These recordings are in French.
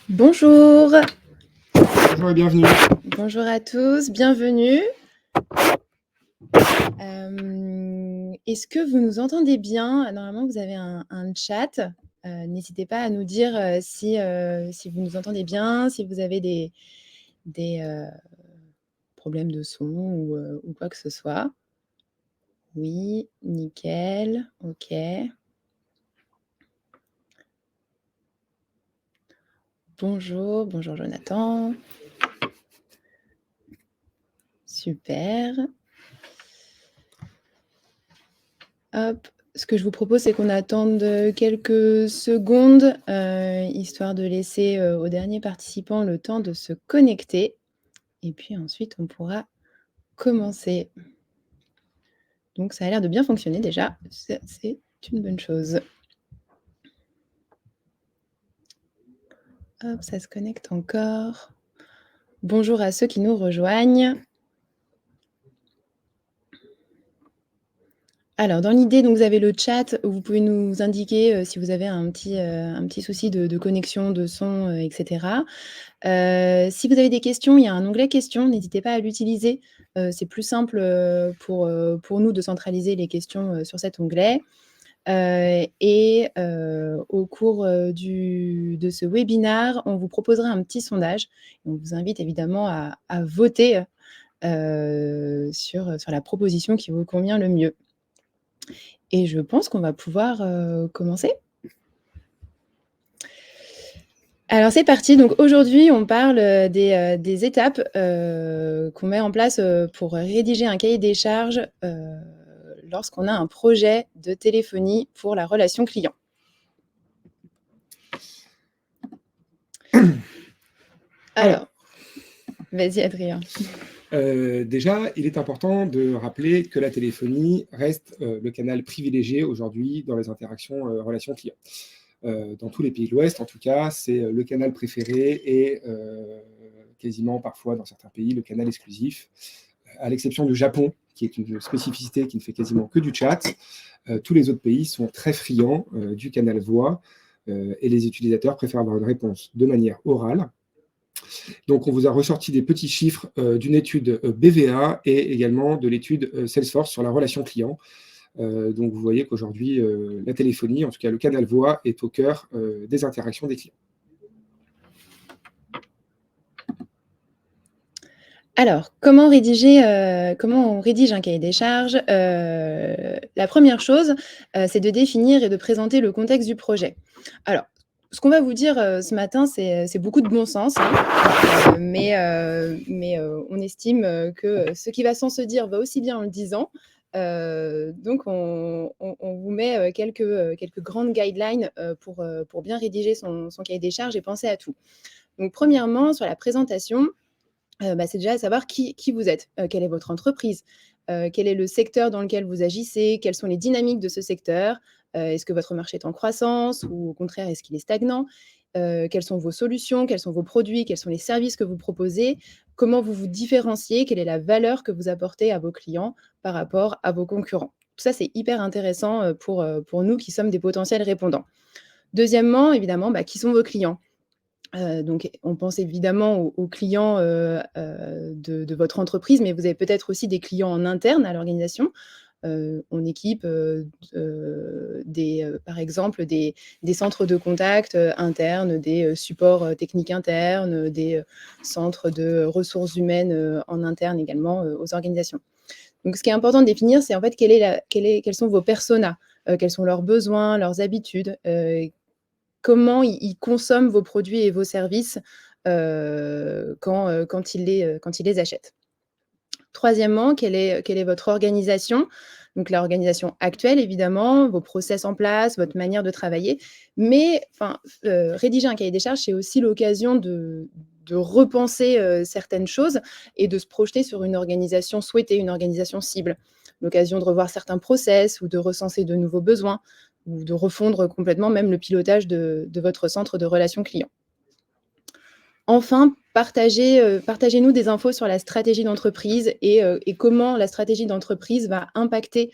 Bonjour, Bonjour et bienvenue. bonjour à tous, bienvenue. Est-ce que vous nous entendez bien? Normalement, vous avez un chat. N'hésitez pas à nous dire si vous nous entendez bien, si vous avez des problèmes de son ou quoi que ce soit. Oui, nickel, ok. Bonjour, bonjour Jonathan. Super. Hop. Ce que je vous propose, c'est qu'on attende quelques secondes, histoire de laisser aux derniers participants le temps de se connecter. Et puis ensuite, on pourra commencer. Donc, ça a l'air de bien fonctionner déjà. C'est une bonne chose. Hop, ça se connecte encore. Bonjour à ceux qui nous rejoignent. Alors, dans l'idée, donc, vous avez le chat où vous pouvez nous indiquer si vous avez un petit souci de connexion, de son, etc. Si vous avez des questions, il y a un onglet questions, n'hésitez pas à l'utiliser. C'est plus simple pour nous de centraliser les questions sur cet onglet. Au cours de ce webinaire, on vous proposera un petit sondage. On vous invite évidemment à voter sur la proposition qui vous convient le mieux. Et je pense qu'on va pouvoir commencer. Alors c'est parti, donc aujourd'hui on parle des étapes qu'on met en place pour rédiger un cahier des charges lorsqu'on a un projet de téléphonie pour la relation client. Alors, vas-y Adrien. Déjà, il est important de rappeler que la téléphonie reste le canal privilégié aujourd'hui dans les interactions relations clients. Dans tous les pays de l'Ouest, en tout cas, c'est le canal préféré et quasiment parfois dans certains pays le canal exclusif, à l'exception du Japon, qui est une spécificité qui ne fait quasiment que du chat. Tous les autres pays sont très friands du canal voix et les utilisateurs préfèrent avoir une réponse de manière orale. Donc, on vous a ressorti des petits chiffres d'une étude BVA et également de l'étude Salesforce sur la relation client. Donc, vous voyez qu'aujourd'hui, la téléphonie, en tout cas le canal voix, est au cœur des interactions des clients. Alors, comment on rédige un cahier des charges? La première chose, c'est de définir et de présenter le contexte du projet. Alors, ce qu'on va vous dire ce matin, c'est beaucoup de bon sens, hein, mais on estime que ce qui va sans se dire va aussi bien en le disant. Donc, on vous met quelques grandes guidelines pour bien rédiger son cahier des charges et penser à tout. Donc, premièrement, sur la présentation, c'est déjà savoir qui vous êtes, quelle est votre entreprise, quel est le secteur dans lequel vous agissez, quelles sont les dynamiques de ce secteur, est-ce que votre marché est en croissance ou au contraire est-ce qu'il est stagnant, quelles sont vos solutions, quels sont vos produits, quels sont les services que vous proposez, comment vous vous différenciez, quelle est la valeur que vous apportez à vos clients par rapport à vos concurrents. Tout ça, c'est hyper intéressant pour nous qui sommes des potentiels répondants. Deuxièmement, évidemment, qui sont vos clients? Donc on pense évidemment aux clients de votre entreprise, mais vous avez peut-être aussi des clients en interne à l'organisation. On équipe par exemple des centres de contact internes, des supports techniques internes, des centres de ressources humaines en interne également aux organisations. Donc ce qui est important de définir, c'est en fait quels sont vos personas, quels sont leurs besoins, leurs habitudes, comment ils consomment vos produits et vos services quand ils les achètent. Troisièmement, quelle est votre organisation? Donc l'organisation actuelle, évidemment, vos process en place, votre manière de travailler. Mais rédiger un cahier des charges, c'est aussi l'occasion de repenser certaines choses et de se projeter sur une organisation souhaitée, une organisation cible. L'occasion de revoir certains process ou de recenser de nouveaux besoins ou de refondre complètement même le pilotage de votre centre de relations clients. Enfin, partagez-nous des infos sur la stratégie d'entreprise et comment la stratégie d'entreprise va impacter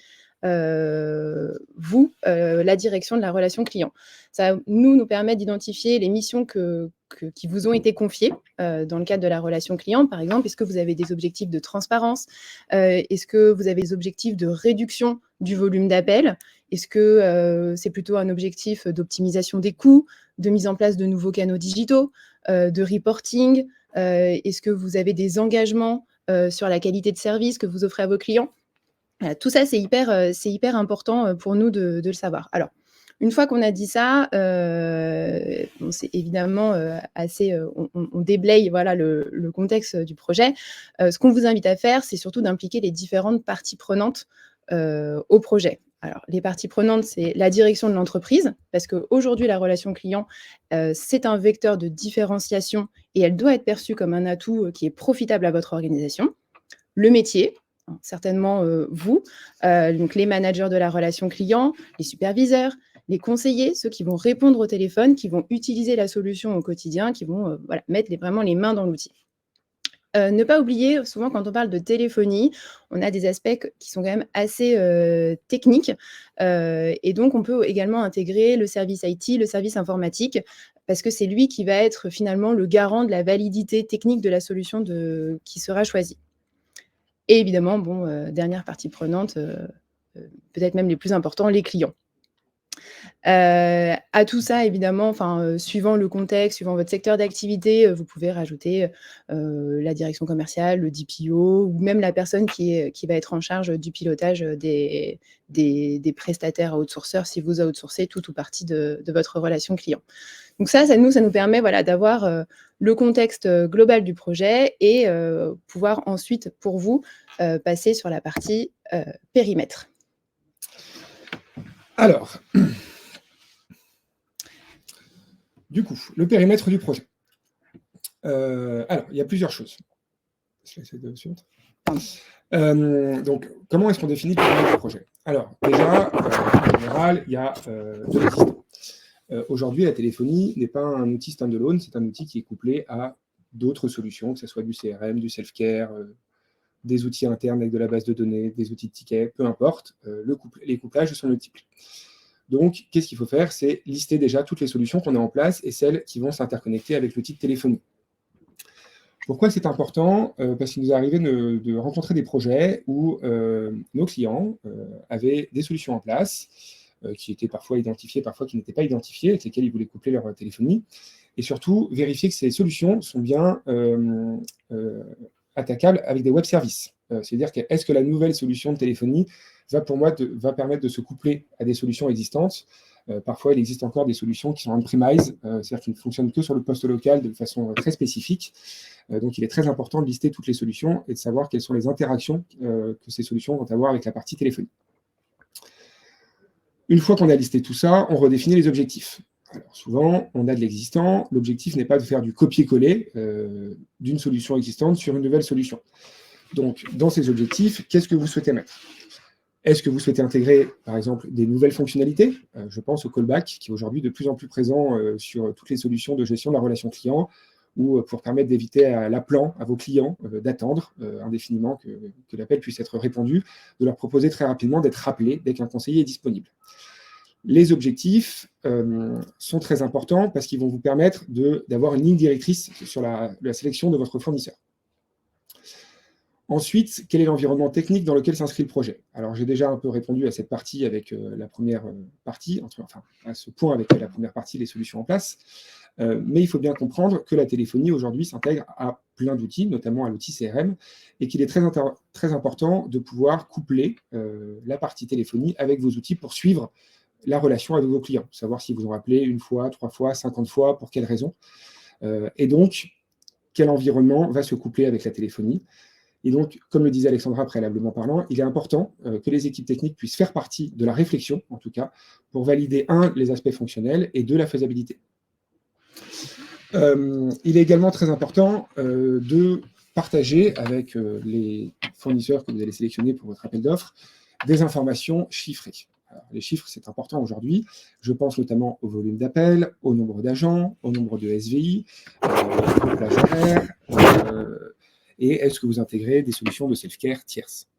la direction de la relation client. Ça nous permet d'identifier les missions qui vous ont été confiées dans le cadre de la relation client. Par exemple, est-ce que vous avez des objectifs de transparence? Est-ce que vous avez des objectifs de réduction du volume d'appels? Est-ce que c'est plutôt un objectif d'optimisation des coûts, de mise en place de nouveaux canaux digitaux, de reporting? Est-ce que vous avez des engagements sur la qualité de service que vous offrez à vos clients? Voilà, tout ça, c'est hyper important pour nous de le savoir. Alors, une fois qu'on a dit ça, bon, c'est évidemment assez. On déblaye voilà, le contexte du projet. Ce qu'on vous invite à faire, c'est surtout d'impliquer les différentes parties prenantes au projet. Alors, les parties prenantes, c'est la direction de l'entreprise, parce qu'aujourd'hui, la relation client, c'est un vecteur de différenciation et elle doit être perçue comme un atout qui est profitable à votre organisation. Le métier, certainement vous, donc les managers de la relation client, les superviseurs, les conseillers, ceux qui vont répondre au téléphone, qui vont utiliser la solution au quotidien, qui vont voilà, mettre vraiment les mains dans l'outil. Ne pas oublier, souvent quand on parle de téléphonie, on a des aspects qui sont quand même assez techniques. Et donc, on peut également intégrer le service IT, le service informatique, parce que c'est lui qui va être finalement le garant de la validité technique de la solution qui sera choisie. Et évidemment, bon, dernière partie prenante, peut-être même les plus importants, les clients. À tout ça, évidemment, suivant le contexte, suivant votre secteur d'activité, vous pouvez rajouter la direction commerciale, le DPO ou même la personne qui va être en charge du pilotage des prestataires outsourceurs si vous outsourcez tout ou partie de votre relation client. Donc ça nous permet voilà, d'avoir le contexte global du projet et pouvoir ensuite, pour vous, passer sur la partie périmètre. Alors, du coup, le périmètre du projet. Alors, il y a plusieurs choses. Je vais essayer de suivre. Donc, comment est-ce qu'on définit le périmètre du projet? Alors, déjà, en général, il y a deux existants. Aujourd'hui, la téléphonie n'est pas un outil standalone, c'est un outil qui est couplé à d'autres solutions, que ce soit du CRM, du self-care, des outils internes avec de la base de données, des outils de tickets, peu importe, les couplages sont multiples. Donc, qu'est-ce qu'il faut faire? C'est lister déjà toutes les solutions qu'on a en place et celles qui vont s'interconnecter avec l'outil de téléphonie. Pourquoi c'est important? Parce qu'il nous est arrivé de rencontrer des projets où nos clients avaient des solutions en place qui étaient parfois identifiées, parfois qui n'étaient pas identifiées, avec lesquelles ils voulaient coupler leur téléphonie. Et surtout, vérifier que ces solutions sont bien attaquables avec des web services. C'est-à-dire que est-ce que la nouvelle solution de téléphonie va permettre de se coupler à des solutions existantes. Parfois, il existe encore des solutions qui sont on-premise, c'est-à-dire qui ne fonctionnent que sur le poste local de façon très spécifique. Donc, il est très important de lister toutes les solutions et de savoir quelles sont les interactions que ces solutions vont avoir avec la partie téléphonie. Une fois qu'on a listé tout ça, on redéfinit les objectifs. Alors, souvent, on a de l'existant. L'objectif n'est pas de faire du copier-coller d'une solution existante sur une nouvelle solution. Donc, dans ces objectifs, qu'est-ce que vous souhaitez mettre? Est-ce que vous souhaitez intégrer, par exemple, des nouvelles fonctionnalités? Je pense au callback, qui est aujourd'hui de plus en plus présent sur toutes les solutions de gestion de la relation client, ou pour permettre d'éviter à l'appelant, à vos clients, d'attendre indéfiniment que l'appel puisse être répondu, de leur proposer très rapidement d'être rappelé dès qu'un conseiller est disponible. Les objectifs sont très importants parce qu'ils vont vous permettre d'avoir une ligne directrice sur la sélection de votre fournisseur. Ensuite, quel est l'environnement technique dans lequel s'inscrit le projet? Alors, j'ai déjà un peu répondu à cette partie avec la première partie, enfin, à ce point avec la première partie, les solutions en place. Mais il faut bien comprendre que la téléphonie, aujourd'hui, s'intègre à plein d'outils, notamment à l'outil CRM, et qu'il est très important de pouvoir coupler la partie téléphonie avec vos outils pour suivre la relation avec vos clients, savoir s'ils vous ont appelé une fois, 3 fois, 50 fois, pour quelles raisons. Et donc, quel environnement va se coupler avec la téléphonie? Et donc, comme le disait Alexandra préalablement parlant, il est important que les équipes techniques puissent faire partie de la réflexion, en tout cas, pour valider, les aspects fonctionnels et la faisabilité. Il est également très important de partager avec les fournisseurs que vous allez sélectionner pour votre appel d'offres des informations chiffrées. Alors, les chiffres, c'est important aujourd'hui. Je pense notamment au volume d'appels, au nombre d'agents, au nombre de SVI, au plage horaire, et est-ce que vous intégrez des solutions de self-care tierces?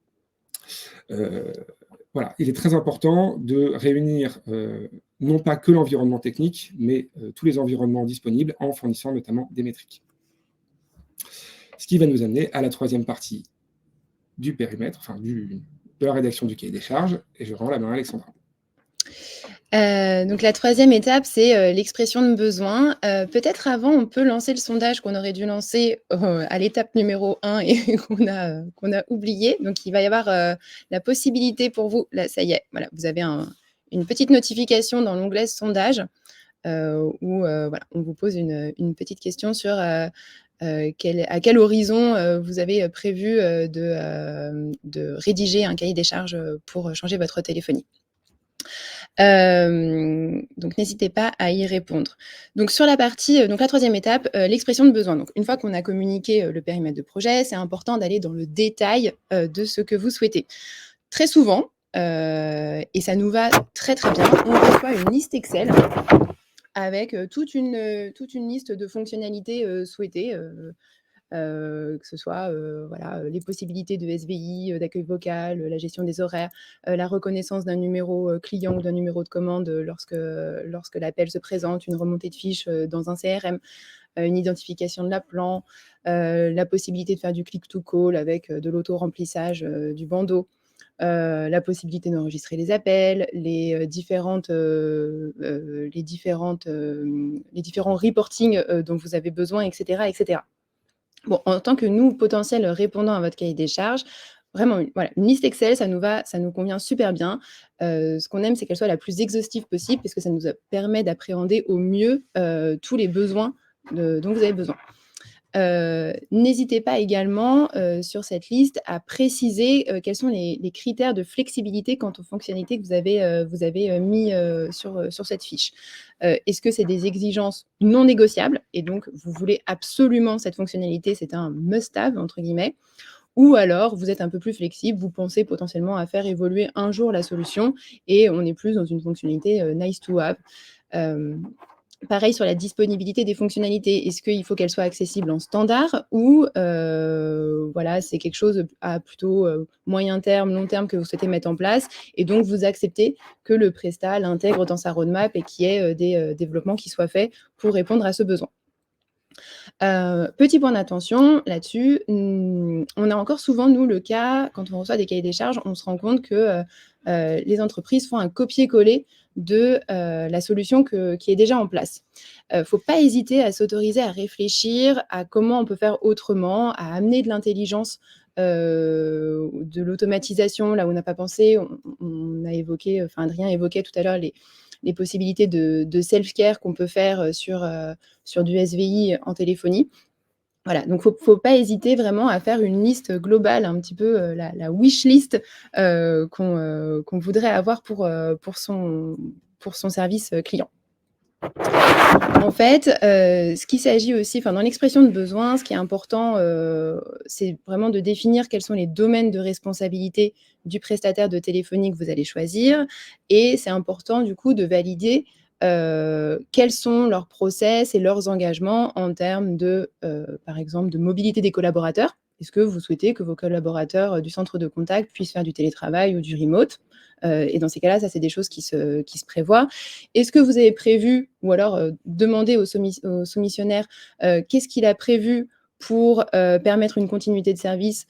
voilà, il est très important de réunir non pas que l'environnement technique, mais tous les environnements disponibles en fournissant notamment des métriques. Ce qui va nous amener à la troisième partie du périmètre, enfin de la rédaction du cahier des charges, et je rends la main à Alexandra. Donc la troisième étape, c'est l'expression de besoin. Peut-être avant, on peut lancer le sondage qu'on aurait dû lancer à l'étape numéro 1 et qu'on a oublié. Donc il va y avoir la possibilité pour vous, là ça y est, voilà, vous avez une petite notification dans l'onglet sondage où voilà, on vous pose une petite question sur à quel horizon vous avez prévu de rédiger un cahier des charges pour changer votre téléphonie. Donc n'hésitez pas à y répondre. Donc sur la partie, donc la troisième étape, l'expression de besoin. Donc une fois qu'on a communiqué le périmètre de projet, c'est important d'aller dans le détail de ce que vous souhaitez. Très souvent, et ça nous va très très bien, on reçoit une liste Excel avec toute une liste de fonctionnalités souhaitées. Que ce soit voilà, les possibilités de SVI, d'accueil vocal, la gestion des horaires, la reconnaissance d'un numéro client ou d'un numéro de commande lorsque l'appel se présente, une remontée de fiches dans un CRM, une identification de l'appelant, la possibilité de faire du click-to-call avec de l'auto-remplissage du bandeau. La possibilité d'enregistrer les appels, les différents reportings dont vous avez besoin, etc., etc. Bon, en tant que nous, potentiels répondants à votre cahier des charges, vraiment, voilà, une liste Excel, ça nous convient super bien. Ce qu'on aime, c'est qu'elle soit la plus exhaustive possible, parce que ça nous permet d'appréhender au mieux tous les besoins dont vous avez besoin. N'hésitez pas également sur cette liste à préciser quels sont les critères de flexibilité quant aux fonctionnalités que vous avez mis sur cette fiche. Est-ce que c'est des exigences non négociables et donc vous voulez absolument cette fonctionnalité, c'est un must-have entre guillemets, ou alors vous êtes un peu plus flexible, vous pensez potentiellement à faire évoluer un jour la solution et on est plus dans une fonctionnalité nice to have. Pareil sur la disponibilité des fonctionnalités. Est-ce qu'il faut qu'elles soient accessibles en standard ou voilà, c'est quelque chose à plutôt moyen terme, long terme que vous souhaitez mettre en place et donc vous acceptez que le prestat l'intègre dans sa roadmap et qu'il y ait des développements qui soient faits pour répondre à ce besoin. Petit point d'attention là-dessus, on a encore souvent, nous, le cas, quand on reçoit des cahiers des charges, on se rend compte que les entreprises font un copier-coller de la solution qui est déjà en place. Il ne faut pas hésiter à s'autoriser à réfléchir à comment on peut faire autrement, à amener de l'intelligence, de l'automatisation là où on n'a pas pensé. On a évoqué, enfin Adrien évoquait tout à l'heure les possibilités de self-care qu'on peut faire sur du SVI en téléphonie. Voilà, donc il ne faut pas hésiter vraiment à faire une liste globale, un petit peu la wish list qu'on voudrait avoir pour son service client. En fait, ce qu'il s'agit aussi, dans l'expression de besoin, ce qui est important, c'est vraiment de définir quels sont les domaines de responsabilité du prestataire de téléphonie que vous allez choisir. Et c'est important, du coup, de valider quels sont leurs process et leurs engagements en termes de, par exemple, de mobilité des collaborateurs. Est-ce que vous souhaitez que vos collaborateurs du centre de contact puissent faire du télétravail ou du remote ? Et dans ces cas-là, ça, c'est des choses qui se prévoient. Est-ce que vous avez prévu, ou alors demander au soumissionnaire qu'est-ce qu'il a prévu pour permettre une continuité de service,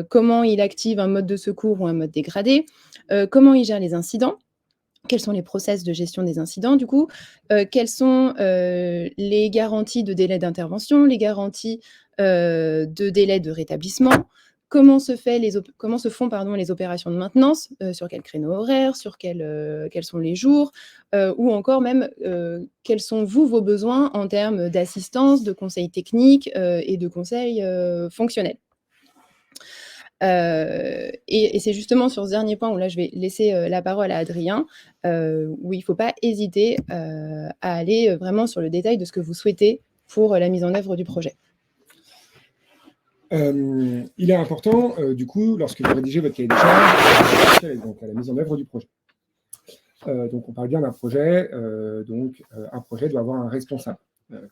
comment il active un mode de secours ou un mode dégradé, comment il gère les incidents, quels sont les process de gestion des incidents du coup, quelles sont les garanties de délai d'intervention, les garanties de délai de rétablissement, comment se font les opérations de maintenance, sur quel créneau horaire, sur quels sont les jours, ou encore même quels sont vos besoins en termes d'assistance, de conseils techniques et de conseils fonctionnels. Et c'est justement sur ce dernier point où là je vais laisser la parole à Adrien, où il ne faut pas hésiter à aller vraiment sur le détail de ce que vous souhaitez pour la mise en œuvre du projet. Il est important, du coup, lorsque vous rédigez votre cahier des charges, donc à la mise en œuvre du projet. Donc on parle bien d'un projet, un projet doit avoir un responsable,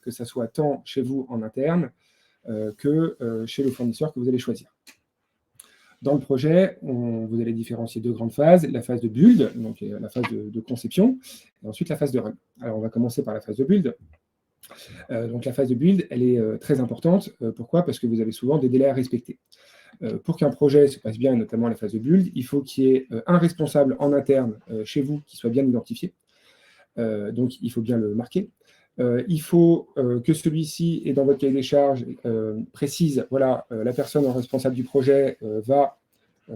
que ça soit tant chez vous en interne que chez le fournisseur que vous allez choisir. Dans le projet, vous allez différencier 2 grandes phases, la phase de build, donc la phase de conception, et ensuite la phase de run. Alors, on va commencer par la phase de build. Donc la phase de build, elle est très importante. Pourquoi? Parce que vous avez souvent des délais à respecter. Pour qu'un projet se passe bien, et notamment la phase de build, il faut qu'il y ait un responsable en interne chez vous qui soit bien identifié. Donc, il faut bien le marquer. Il faut que celui-ci, et dans votre cahier des charges, précise, voilà, la personne responsable du projet va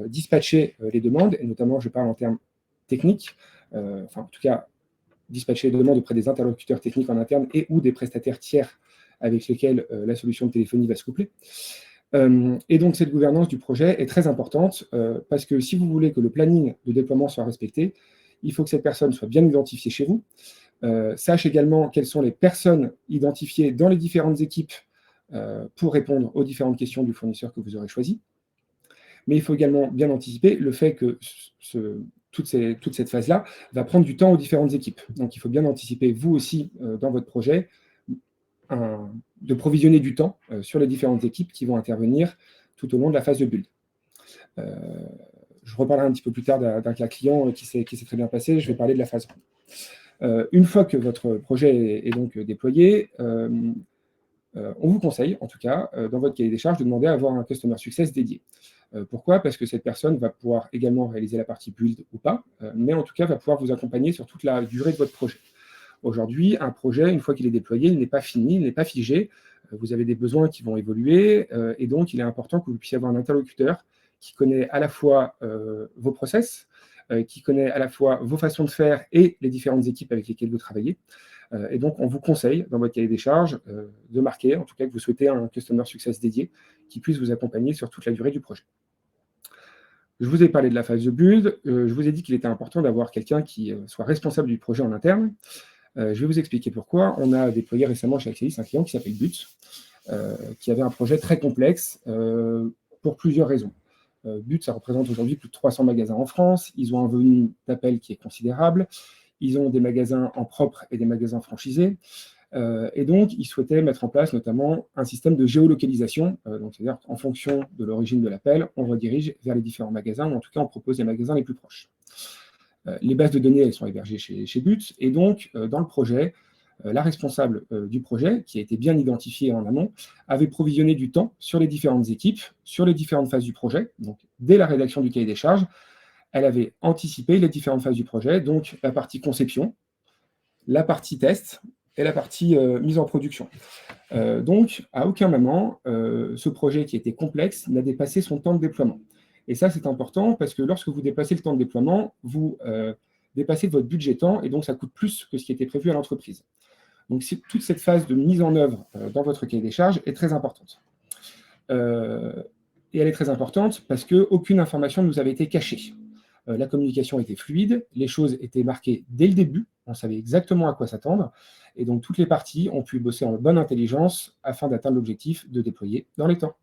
dispatcher les demandes, et notamment, je parle en termes techniques, enfin, en tout cas, dispatcher les demandes auprès des interlocuteurs techniques en interne et ou des prestataires tiers avec lesquels la solution de téléphonie va se coupler. Et donc, cette gouvernance du projet est très importante parce que si vous voulez que le planning de déploiement soit respecté, il faut que cette personne soit bien identifiée chez vous, sache également quelles sont les personnes identifiées dans les différentes équipes pour répondre aux différentes questions du fournisseur que vous aurez choisi. Mais il faut également bien anticiper le fait que toute cette phase-là va prendre du temps aux différentes équipes. Donc, il faut bien anticiper, vous aussi, dans votre projet, de provisionner du temps sur les différentes équipes qui vont intervenir tout au long de la phase de build. Je reparlerai un petit peu plus tard d'un cas client qui s'est très bien passé. Je vais parler de la phase 1. Une fois que votre projet est donc déployé, on vous conseille, en tout cas, dans votre cahier des charges, de demander à avoir un Customer Success dédié. Pourquoi? Parce que cette personne va pouvoir également réaliser la partie build ou pas, mais en tout cas va pouvoir vous accompagner sur toute la durée de votre projet. Aujourd'hui, un projet, une fois qu'il est déployé, il n'est pas fini, il n'est pas figé. Vous avez des besoins qui vont évoluer, et donc il est important que vous puissiez avoir un interlocuteur qui connaît à la fois vos process, qui connaît à la fois vos façons de faire et les différentes équipes avec lesquelles vous travaillez. Et donc, on vous conseille, dans votre cahier des charges, de marquer, en tout cas, que vous souhaitez un Customer Success dédié qui puisse vous accompagner sur toute la durée du projet. Je vous ai parlé de la phase de build. Je vous ai dit qu'il était important d'avoir quelqu'un qui soit responsable du projet en interne. Je vais vous expliquer pourquoi. On a déployé récemment chez Axelis un client qui s'appelle But, qui avait un projet très complexe pour plusieurs raisons. But, ça représente aujourd'hui plus de 300 magasins en France. Ils ont un volume d'appels qui est considérable. Ils ont des magasins en propre et des magasins franchisés. Et donc, ils souhaitaient mettre en place notamment un système de géolocalisation. Donc, c'est-à-dire qu'en fonction de l'origine de l'appel, on redirige vers les différents magasins, ou en tout cas, on propose les magasins les plus proches. Les bases de données, elles sont hébergées chez But. Et donc, dans le projet, la responsable du projet, qui a été bien identifiée en amont, avait provisionné du temps sur les différentes équipes, sur les différentes phases du projet. Donc, dès la rédaction du cahier des charges, elle avait anticipé les différentes phases du projet, donc la partie conception, la partie test et la partie mise en production. Donc, à aucun moment, ce projet qui était complexe n'a dépassé son temps de déploiement. Et ça, c'est important parce que lorsque vous dépassez le temps de déploiement, vous dépassez votre budget temps et donc ça coûte plus que ce qui était prévu à l'entreprise. Donc, toute cette phase de mise en œuvre dans votre cahier des charges est très importante. Et elle est très importante parce qu'aucune information ne nous avait été cachée. La communication était fluide, les choses étaient marquées dès le début, on savait exactement à quoi s'attendre, et donc toutes les parties ont pu bosser en bonne intelligence afin d'atteindre l'objectif de déployer dans les temps.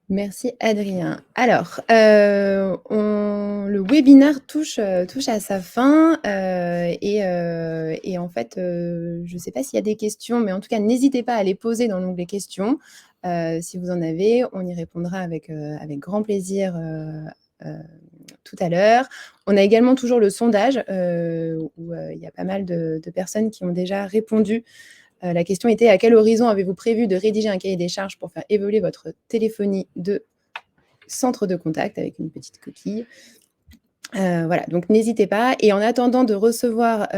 Merci Adrien. Alors, le webinaire touche à sa fin et en fait, je ne sais pas s'il y a des questions, mais en tout cas, n'hésitez pas à les poser dans l'onglet questions. Si vous en avez, on y répondra avec grand plaisir tout à l'heure. On a également toujours le sondage où il y a pas mal de personnes qui ont déjà répondu. La question était: à quel horizon avez-vous prévu de rédiger un cahier des charges pour faire évoluer votre téléphonie de centre de contact, avec une petite coquille. Voilà, donc n'hésitez pas. Et en attendant de recevoir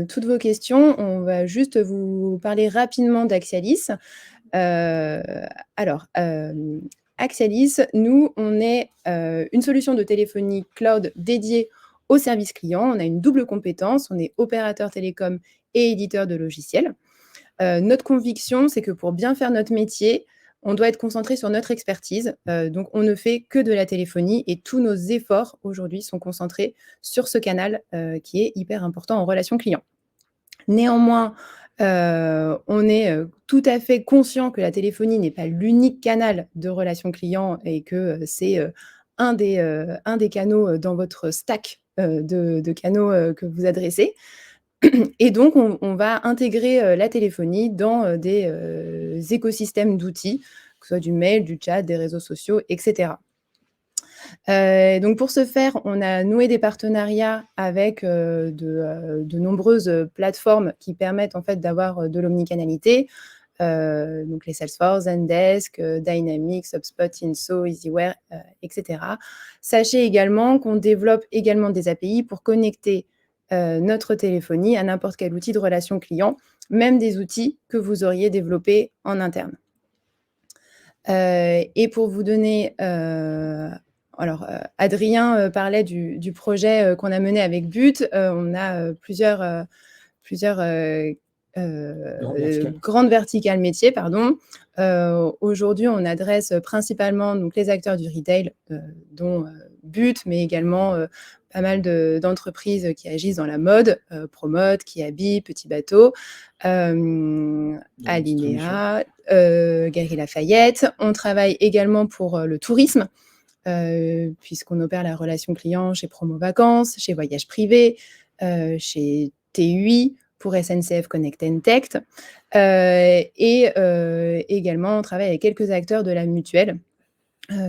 toutes vos questions, on va juste vous parler rapidement d'Axialis. Alors, Axialis, nous, on est une solution de téléphonie cloud dédiée au service client. On a une double compétence, on est opérateur télécom et éditeur de logiciels. Notre conviction, c'est que pour bien faire notre métier, on doit être concentré sur notre expertise. Donc, on ne fait que de la téléphonie et tous nos efforts aujourd'hui sont concentrés sur ce canal qui est hyper important en relation client. Néanmoins, on est tout à fait conscient que la téléphonie n'est pas l'unique canal de relation client et que c'est un des canaux dans votre stack de canaux que vous adressez. Et donc, on va intégrer la téléphonie dans des écosystèmes d'outils, que ce soit du mail, du chat, des réseaux sociaux, etc. Donc pour ce faire, on a noué des partenariats avec de nombreuses plateformes qui permettent en fait d'avoir de l'omnicanalité. Donc les Salesforce, Zendesk, Dynamics, HubSpot, Inso, Easyware, etc. Sachez également qu'on développe également des API pour connecter notre téléphonie à n'importe quel outil de relation client, même des outils que vous auriez développés en interne. Et pour vous donner... alors, Adrien parlait du projet qu'on a mené avec But. On a plusieurs grandes verticales métiers, pardon. Aujourd'hui, on adresse principalement donc, les acteurs du retail, dont But, mais également pas mal d'entreprises qui agissent dans la mode, Promote, Kiabi, Petit Bateau, Alinea, Galeries Lafayette. On travaille également pour le tourisme, puisqu'on opère la relation client chez Promo Vacances, chez Voyage Privé, chez TUI, pour SNCF Connect and Tech. Et également, on travaille avec quelques acteurs de la mutuelle,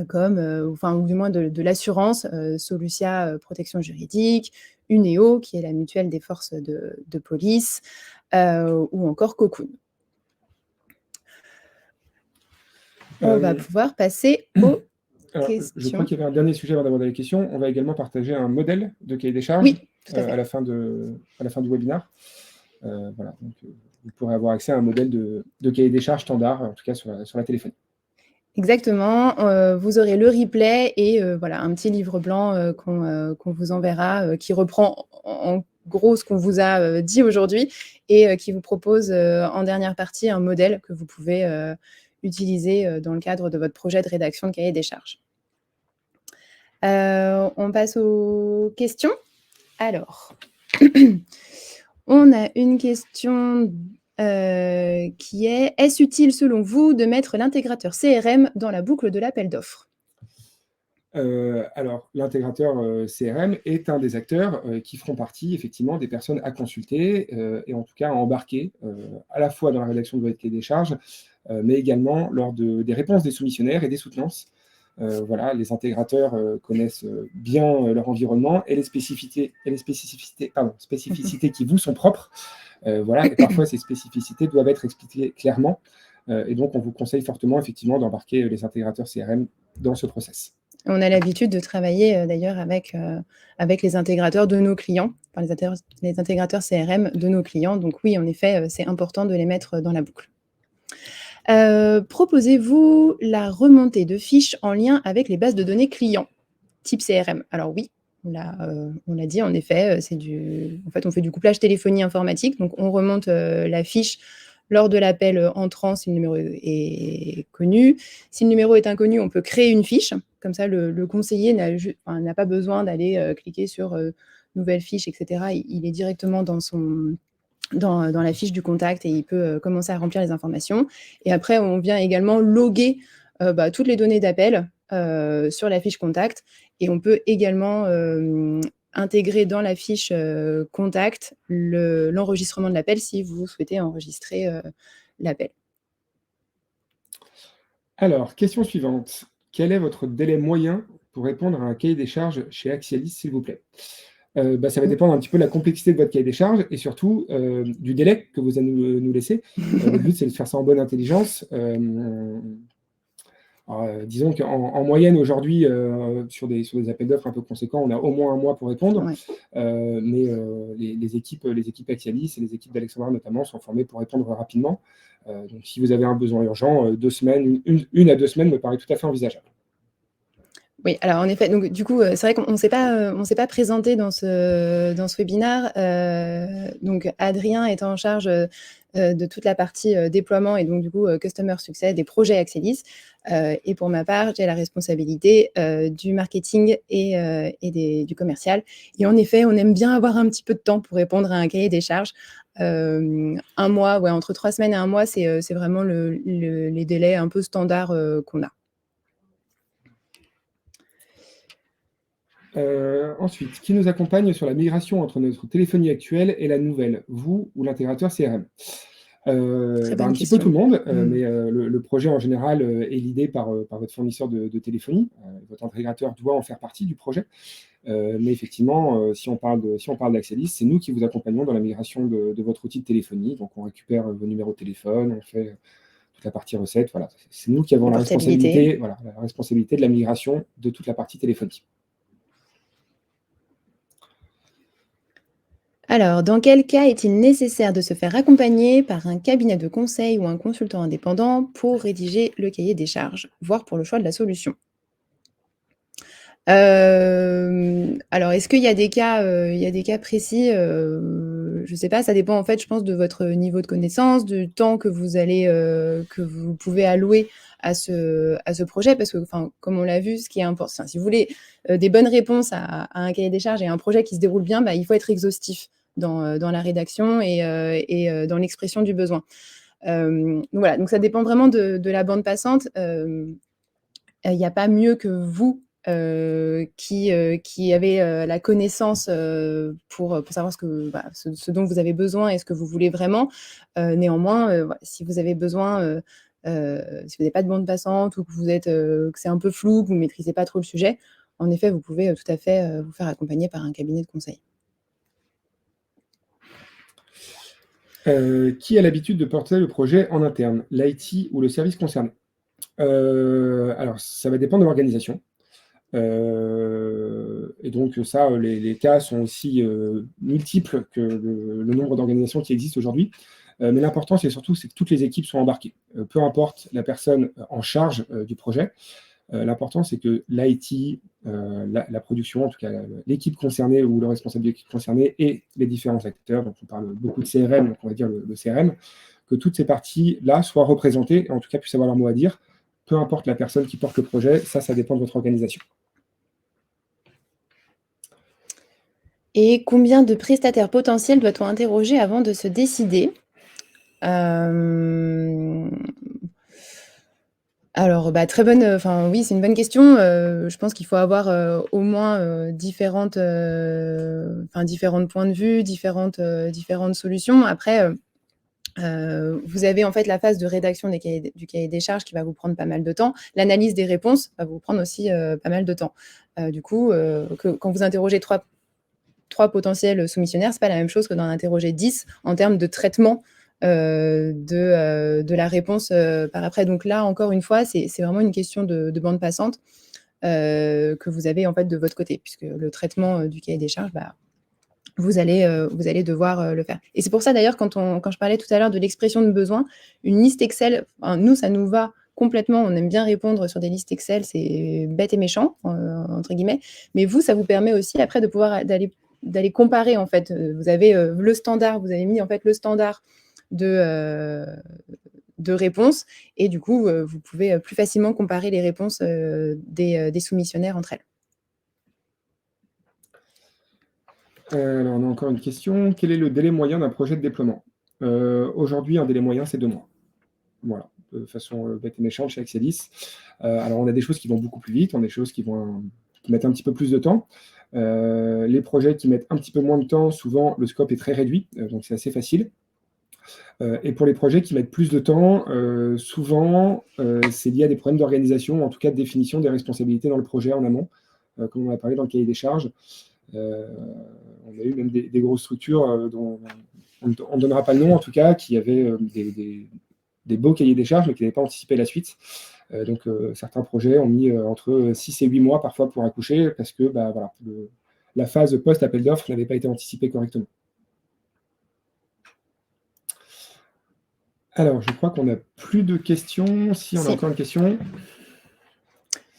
comme, ou du moins de l'assurance, Solutia Protection Juridique, Uneo, qui est la mutuelle des forces de police, ou encore Cocoon. On va pouvoir passer aux questions. Je crois qu'il y avait un dernier sujet avant d'aborder les questions. On va également partager un modèle de cahier des charges, oui, tout à fait. à la fin du webinaire. Voilà, donc, vous pourrez avoir accès à un modèle de cahier des charges standard, en tout cas sur la téléphonie. Exactement, vous aurez le replay et voilà, un petit livre blanc qu'on vous enverra, qui reprend en gros ce qu'on vous a dit aujourd'hui et qui vous propose en dernière partie un modèle que vous pouvez utiliser dans le cadre de votre projet de rédaction de cahier des charges. On passe aux questions. Alors, on a une question qui est « Est-ce utile selon vous de mettre l'intégrateur CRM dans la boucle de l'appel d'offres ?» Alors, l'intégrateur CRM est un des acteurs qui feront partie effectivement des personnes à consulter et en tout cas à embarquer à la fois dans la rédaction de votre cahier des charges, mais également lors des réponses des soumissionnaires et des soutenances. Voilà, les intégrateurs connaissent bien leur environnement et les spécificités qui vous sont propres. Voilà, et parfois ces spécificités doivent être expliquées clairement. Et donc, on vous conseille fortement effectivement d'embarquer les intégrateurs CRM dans ce process. On a l'habitude de travailler d'ailleurs avec les intégrateurs de nos clients, enfin, les intégrateurs CRM de nos clients. Donc oui, en effet, c'est important de les mettre dans la boucle. Proposez-vous la remontée de fiches en lien avec les bases de données clients, type CRM? Alors oui, on l'a dit, en effet, en fait, on fait du couplage téléphonie informatique, donc on remonte la fiche lors de l'appel entrant si le numéro est connu. Si le numéro est inconnu, on peut créer une fiche. Comme ça, le conseiller n'a pas besoin d'aller cliquer sur nouvelle fiche, etc. Il est directement dans la fiche du contact et il peut commencer à remplir les informations. Et après, on vient également loguer toutes les données d'appel sur la fiche contact. Et on peut également intégrer dans la fiche contact l'enregistrement de l'appel si vous souhaitez enregistrer l'appel. Alors, question suivante. Quel est votre délai moyen pour répondre à un cahier des charges chez Axialis, s'il vous plaît? Ça va dépendre un petit peu de la complexité de votre cahier des charges et surtout du délai que vous allez nous laisser. Le but, c'est de faire ça en bonne intelligence. Disons qu'en moyenne, aujourd'hui, sur des appels d'offres un peu conséquents, on a au moins un mois pour répondre. Ouais. Mais les équipes Axialis et les équipes d'Alexandra notamment sont formées pour répondre rapidement. Donc, si vous avez un besoin urgent, 2 semaines, une à 2 semaines me paraît tout à fait envisageable. Oui, alors en effet, donc du coup, c'est vrai qu'on ne s'est pas présenté dans ce webinaire. Donc Adrien est en charge de toute la partie déploiement et donc du coup Customer Success des projets Axialis. Et pour ma part, j'ai la responsabilité du marketing et du commercial. Et en effet, on aime bien avoir un petit peu de temps pour répondre à un cahier des charges. Un mois, ouais, entre 3 semaines et un mois, c'est vraiment les délais un peu standards qu'on a. Ensuite, qui nous accompagne sur la migration entre notre téléphonie actuelle et la nouvelle, vous ou l'intégrateur CRM? Très bonne Un petit peu tout question. le monde, Mmh. mais le projet en général est l'idée par votre fournisseur de téléphonie. Votre intégrateur doit en faire partie du projet. Mais effectivement, si on parle d'Axelis, c'est nous qui vous accompagnons dans la migration de votre outil de téléphonie. Donc on récupère vos numéros de téléphone, on fait toute la partie recette. Voilà, c'est nous qui avons La la portabilité. responsabilité, voilà, la responsabilité de la migration de toute la partie téléphonie. Alors, dans quel cas est-il nécessaire de se faire accompagner par un cabinet de conseil ou un consultant indépendant pour rédiger le cahier des charges, voire pour le choix de la solution? Alors est-ce qu'il y a des cas, il y a des cas précis? Je sais pas, ça dépend en fait, je pense, de votre niveau de connaissance, du temps que vous allez, que vous pouvez allouer à ce projet. Parce que, enfin, comme on l'a vu, ce qui est important, si vous voulez, des bonnes réponses à un cahier des charges et un projet qui se déroule bien, bah, il faut être exhaustif dans la rédaction et dans l'expression du besoin. Donc voilà, donc ça dépend vraiment de la bande passante. Il n'y a pas mieux que vous, qui avez, la connaissance, pour savoir ce dont vous avez besoin et ce que vous voulez vraiment. Néanmoins, voilà, si vous avez besoin, si vous n'avez pas de bande passante ou que vous êtes, que c'est un peu flou, que vous ne maîtrisez pas trop le sujet, en effet, vous pouvez, tout à fait, vous faire accompagner par un cabinet de conseil. Qui a l'habitude de porter le projet en interne, l'IT ou le service concerné? Alors ça va dépendre de l'organisation. Et donc ça, les cas sont aussi multiples que le nombre d'organisations qui existent aujourd'hui. Mais l'important, c'est que toutes les équipes soient embarquées. Peu importe la personne en charge du projet, l'important, c'est que l'IT, la production, en tout cas l'équipe concernée ou le responsable de l'équipe concernée et les différents acteurs, donc on parle beaucoup de CRM, donc on va dire le CRM, que toutes ces parties-là soient représentées et en tout cas puissent avoir leur mot à dire. Peu importe la personne qui porte le projet, ça dépend de votre organisation. Et combien de prestataires potentiels doit-on interroger avant de se décider? Hem, alors, bah, très bonne, enfin, oui, c'est une bonne question. Je pense qu'il faut avoir, au moins, différents points de vue, différentes solutions. Après, vous avez, en fait, la phase de rédaction du cahier des charges qui va vous prendre pas mal de temps. L'analyse des réponses va vous prendre aussi, pas mal de temps. Du coup, quand vous interrogez trois potentiels soumissionnaires, c'est pas la même chose que d'en interroger 10 en termes de traitement de la réponse par après. Donc là, encore une fois, c'est vraiment une question de bande passante que vous avez en fait de votre côté, puisque le traitement du cahier des charges, bah, vous allez devoir le faire. Et c'est pour ça d'ailleurs, quand je parlais tout à l'heure de l'expression de besoin, une liste Excel, enfin, nous, ça nous va complètement. On aime bien répondre sur des listes Excel, c'est bête et méchant, entre guillemets. Mais vous, ça vous permet aussi après de pouvoir d'aller comparer en fait. Vous avez le standard, vous avez mis en fait le standard de, de réponses et du coup, vous pouvez plus facilement comparer les réponses des soumissionnaires entre elles. Alors, on a encore une question. Quel est le délai moyen d'un projet de déploiement? Aujourd'hui, un délai moyen, c'est 2 mois. Voilà, de façon bête et méchante chez Axelis. Alors, on a des choses qui vont beaucoup plus vite, on a des choses qui mettent un petit peu plus de temps. Les projets qui mettent un petit peu moins de temps, souvent, le scope est très réduit, donc c'est assez facile. Et pour les projets qui mettent plus de temps, souvent, c'est lié à des problèmes d'organisation, en tout cas de définition des responsabilités dans le projet en amont, comme on a parlé dans le cahier des charges. On a eu même des grosses structures dont on ne donnera pas le nom, en tout cas, qui avaient des beaux cahiers des charges, mais qui n'avaient pas anticipé la suite. Donc, certains projets ont mis entre 6 et 8 mois parfois pour accoucher, parce que voilà, la phase post-appel d'offres n'avait pas été anticipée correctement. Alors, je crois qu'on n'a plus de questions. Si, on a Si. encore une question.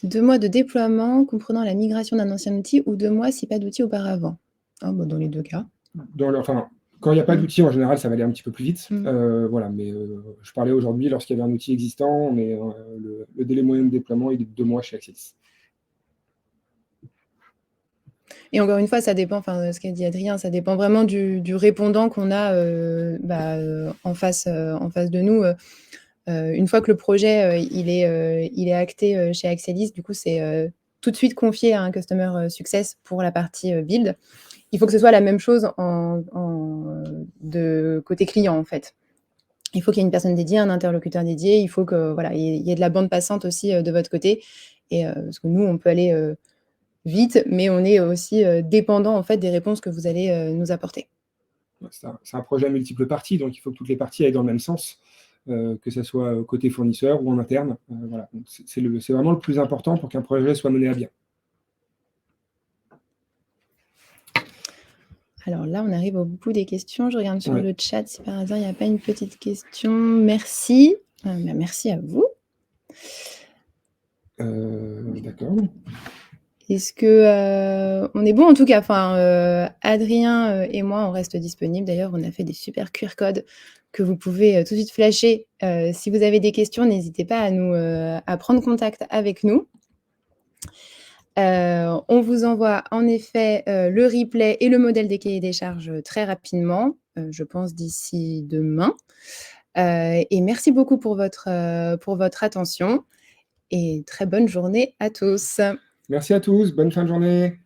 2 mois de déploiement comprenant la migration d'un ancien outil ou 2 mois si pas d'outil auparavant? Ah bah, dans les 2 cas. Quand il n'y a pas Mmh. d'outil, en général, ça va aller un petit peu plus vite. Mmh. Voilà, mais je parlais aujourd'hui, lorsqu'il y avait un outil existant, mais le délai moyen de déploiement, il est de 2 mois chez Axelis. Et encore une fois, ça dépend, enfin, ce qu'a dit Adrien, ça dépend vraiment du répondant qu'on a en face de nous. Une fois que le projet il est acté chez Axelis, du coup, c'est tout de suite confier à un customer success pour la partie build. Il faut que ce soit la même chose de côté client, en fait. Il faut qu'il y ait une personne dédiée, un interlocuteur dédié. Il faut que voilà, il y ait de la bande passante aussi de votre côté. Et parce que nous, on peut aller vite, mais on est aussi dépendant en fait des réponses que vous allez nous apporter. C'est un projet à multiples parties, donc il faut que toutes les parties aillent dans le même sens, que ce soit côté fournisseur ou en interne. Voilà. C'est vraiment le plus important pour qu'un projet soit mené à bien. Alors là, on arrive au bout des questions. Je regarde sur le chat si par hasard, il n'y a pas une petite question. Merci. Merci à vous. D'accord. Est-ce que on est bon en tout cas, Adrien et moi, on reste disponibles. D'ailleurs, on a fait des super QR codes que vous pouvez tout de suite flasher. Si vous avez des questions, n'hésitez pas à prendre contact avec nous. On vous envoie en effet le replay et le modèle des cahiers des charges très rapidement, je pense d'ici demain. Et merci beaucoup pour votre attention et très bonne journée à tous. Merci à tous, bonne fin de journée.